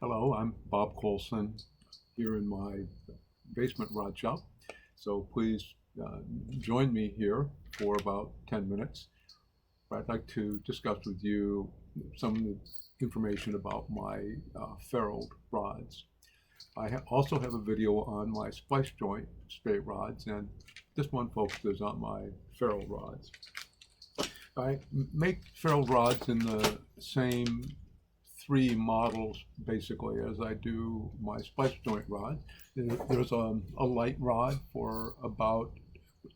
Hello, I'm Bob Colson here in my basement rod shop. So please join me here for about 10 minutes. I'd like to discuss with you some information about my ferruled rods. Also have a video on my splice-joint Spey rods, and this one focuses on my ferrule rods. I make ferruled rods in the same three models basically as I do my splice joint rod. There's a light rod for about,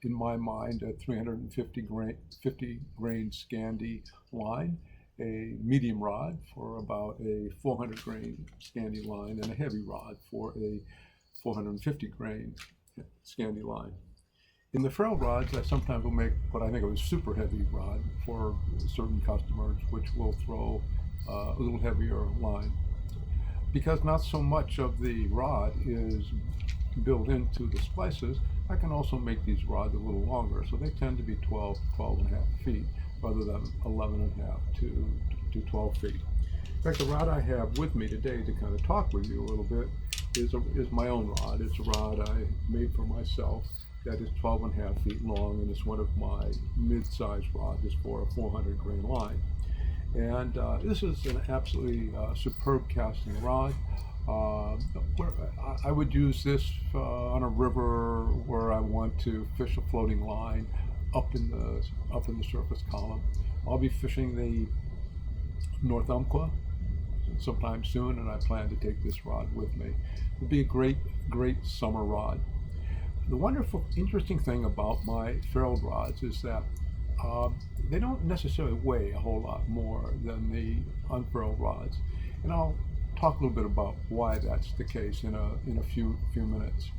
in my mind, a 350 grain Scandi line, a medium rod for about a 400 grain Scandi line, and a heavy rod for a 450 grain Scandi line. In the ferrule rods, I sometimes will make what I think of as super heavy rod for certain customers, which will throw a little heavier line. Because not so much of the rod is built into the splices, I can also make these rods a little longer. So they tend to be 12 and a half feet rather than 11 and a half to 12 feet. In fact, the rod I have with me today to kind of talk with you a little bit is my own rod. It's a rod I made for myself that is 12 and a half feet long, and it's one of my mid-sized rods. It's for a 400 grain line. And this is an absolutely superb casting rod. I would use this on a river where I want to fish a floating line up in the surface column. I'll be fishing the North Umpqua sometime soon, and I plan to take this rod with me. It'll be a great summer rod. The wonderful, interesting thing about my ferruled rods is that they don't necessarily weigh a whole lot more than the unfurled rods, and I'll talk a little bit about why that's the case in a few minutes.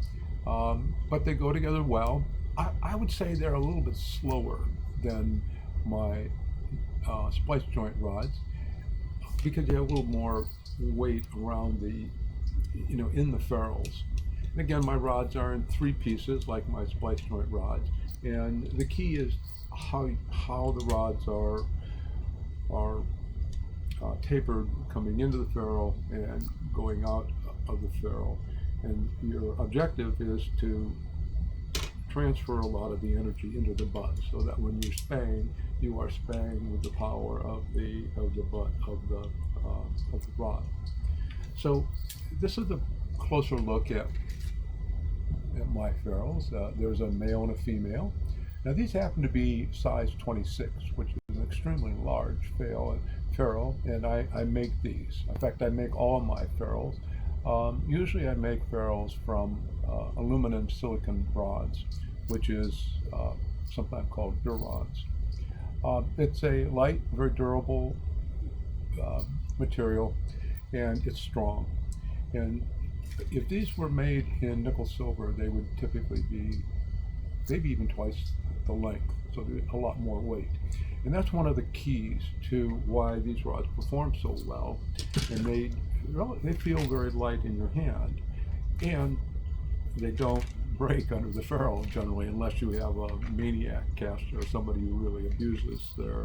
But they go together well. I would say they're a little bit slower than my splice joint rods because you have a little more weight around in the ferrules. And again, my rods are in three pieces like my splice joint rods, and the key is how the rods are tapered coming into the ferrule and going out of the ferrule. And your objective is to transfer a lot of the energy into the butt, so that when you're spaying, you are spaying with the power of the butt of the rod. So this is a closer look at my ferrules. There's a male and a female. Now these happen to be size 26, which is an extremely large ferrule, and I make these. In fact, I make all my ferrules. Usually I make ferrules from aluminum silicon rods, which is sometimes called Durons. It's a light, very durable material, and it's strong. And if these were made in nickel silver, they would typically be maybe even twice the length, so there's a lot more weight. And that's one of the keys to why these rods perform so well, and they feel very light in your hand, and they don't break under the ferrule generally, unless you have a maniac caster or somebody who really abuses their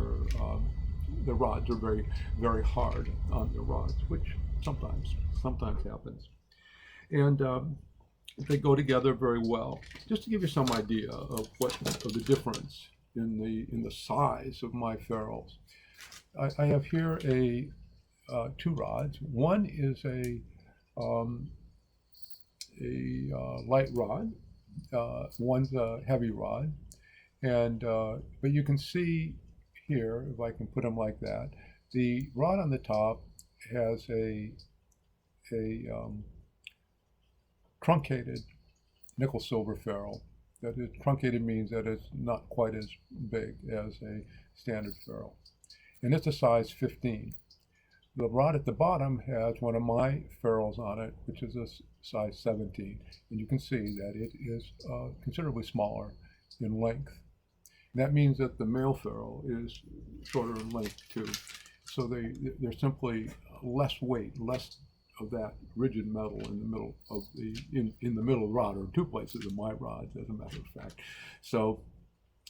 rods. Are very hard on their rods, which sometimes happens. And they go together very well. Just to give you some idea of the difference in the size of my ferrules, I have here two rods. One is a light rod. One's a heavy rod, and but you can see here, if I can put them like that, the rod on the top has a truncated nickel silver ferrule. That is, truncated means that it's not quite as big as a standard ferrule, and it's a size 15. The rod at the bottom has one of my ferrules on it, which is a size 17, and you can see that it is considerably smaller in length. And that means that the male ferrule is shorter in length too. So they're simply less weight, less of that rigid metal in the middle of the middle of the rod, or two places of my rods, as a matter of fact. So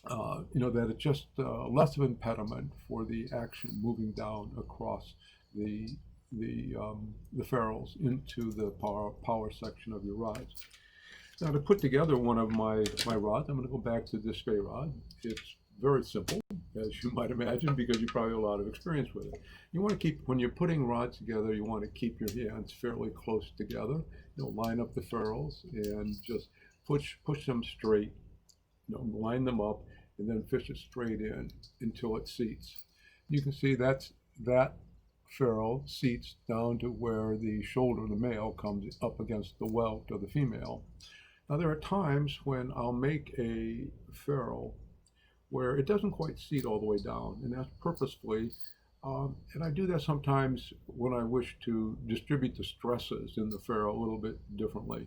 that it's just less of an impediment for the action moving down across the the ferrules into the power section of your rods. Now, to put together one of my rods, I'm going to go back to this Spey rod. It's very simple, as you might imagine, because you probably have a lot of experience with it. You want to keep, when you're putting rods together, you want to keep your hands fairly close together. Line up the ferrules and just push them straight. Line them up and then fish it straight in until it seats. You can see that ferrule seats down to where the shoulder of the male comes up against the welt of the female. Now, there are times when I'll make a ferrule where it doesn't quite seat all the way down, and that's purposefully. And I do that sometimes when I wish to distribute the stresses in the ferrule a little bit differently,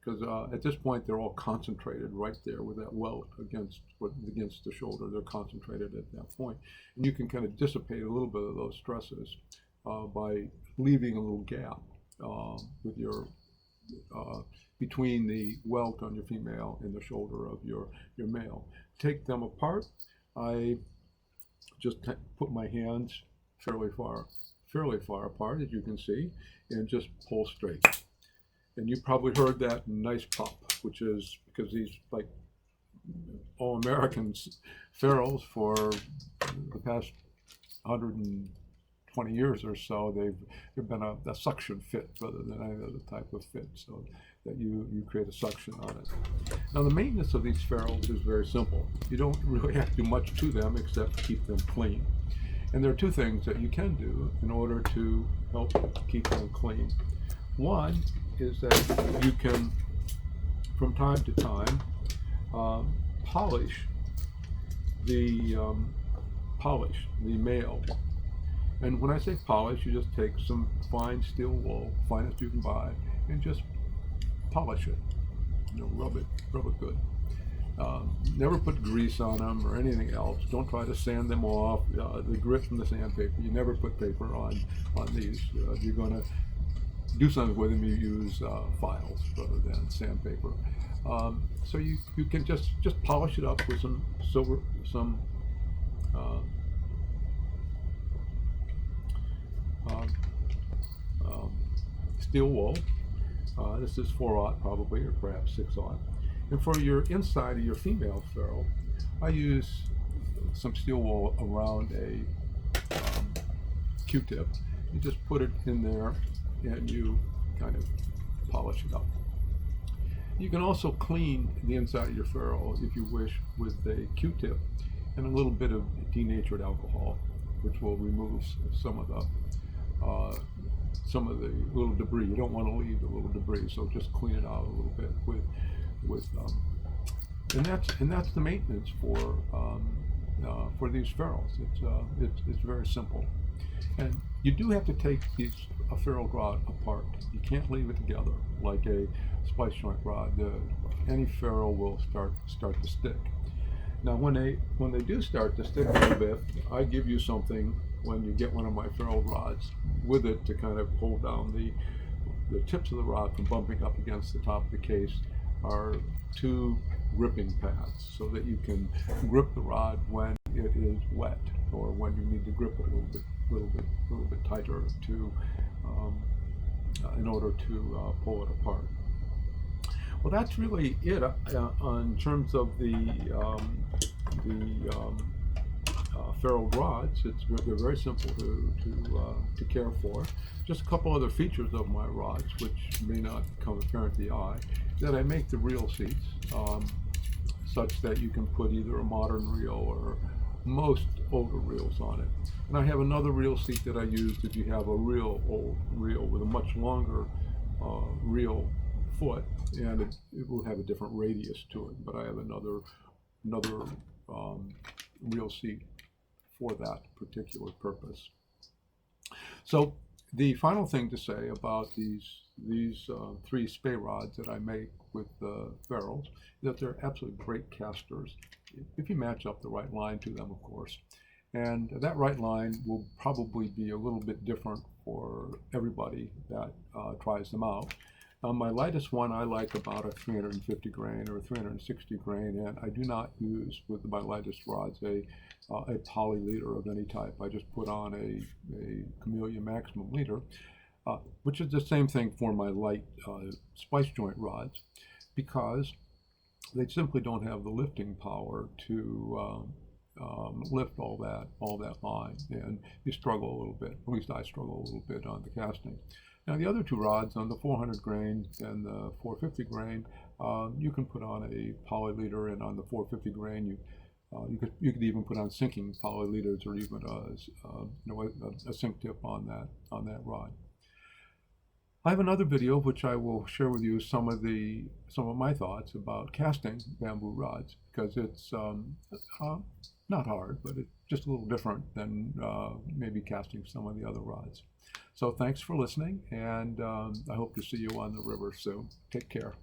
because at this point they're all concentrated right there with that welt against the shoulder. They're concentrated at that point, and you can kind of dissipate a little bit of those stresses by leaving a little gap with your between the welt on your female and the shoulder of your male. Take them apart. I just put my hands fairly far apart, as you can see, and just pull straight. And you probably heard that nice pop, which is because these, like all Americans, ferrules for the past 120 years or so, they've been a suction fit rather than any other type of fit, so that you create a suction on it. Now, the maintenance of these ferrules is very simple. You don't really have to do much to them except keep them clean. And there are two things that you can do in order to help keep them clean. One is that you can, from time to time, polish the male. And when I say polish, you just take some fine steel wool, finest you can buy, and just polish it. Rub it good. Never put grease on them or anything else. Don't try to sand them off. The grit from the sandpaper. You never put paper on these. If you're going to do something with them, you use files rather than sandpaper. So you can just polish it up with some steel wool. This is 4/0 probably, or perhaps 6/0. And for your inside of your female ferrule, I use some steel wool around a Q-tip. You just put it in there and you kind of polish it up. You can also clean the inside of your ferrule, if you wish, with a Q-tip and a little bit of denatured alcohol, which will remove some of the little debris. You don't want to leave the little debris, so just clean it out a little bit and that's the maintenance for these ferrules. It's very simple, and you do have to take a ferrule rod apart. You can't leave it together like a splice-joint rod. Any ferrule will start to stick. Now, when they do start to stick a little bit, I give you something when you get one of my ferrule rods with it to kind of hold down the tips of the rod from bumping up against the top of the case. Are two gripping pads so that you can grip the rod when it is wet, or when you need to grip it a little bit tighter in order to pull it apart. Well, that's really it in terms of the ferruled rods. They're very simple to care for. Just a couple other features of my rods, which may not become apparent to the eye, that I make the reel seats such that you can put either a modern reel or most older reels on it. And I have another reel seat that I use if you have a real old reel with a much longer reel foot, and it will have a different radius to it. But I have another reel seat for that particular purpose. So the final thing to say about these three Spey rods that I make with ferrules is that they're absolutely great casters, if you match up the right line to them, of course. And that right line will probably be a little bit different for everybody that tries them out. My lightest one I like about a 350 grain or a 360 grain, and I do not use with my lightest rods a poly leader of any type. I just put on a Camellia maximum leader, which is the same thing for my light splice joint rods, because they simply don't have the lifting power to lift all that line, and you struggle a little bit. At least I struggle a little bit on the casting. Now the other two rods, on the 400 grain and the 450 grain, you can put on a poly leader, and on the 450 grain you could even put on sinking poly leaders, or even a sink tip on that rod. I have another video which I will share with you some of my thoughts about casting bamboo rods, because it's not hard, but it's just a little different than maybe casting some of the other rods. So thanks for listening, and I hope to see you on the river soon. Take care.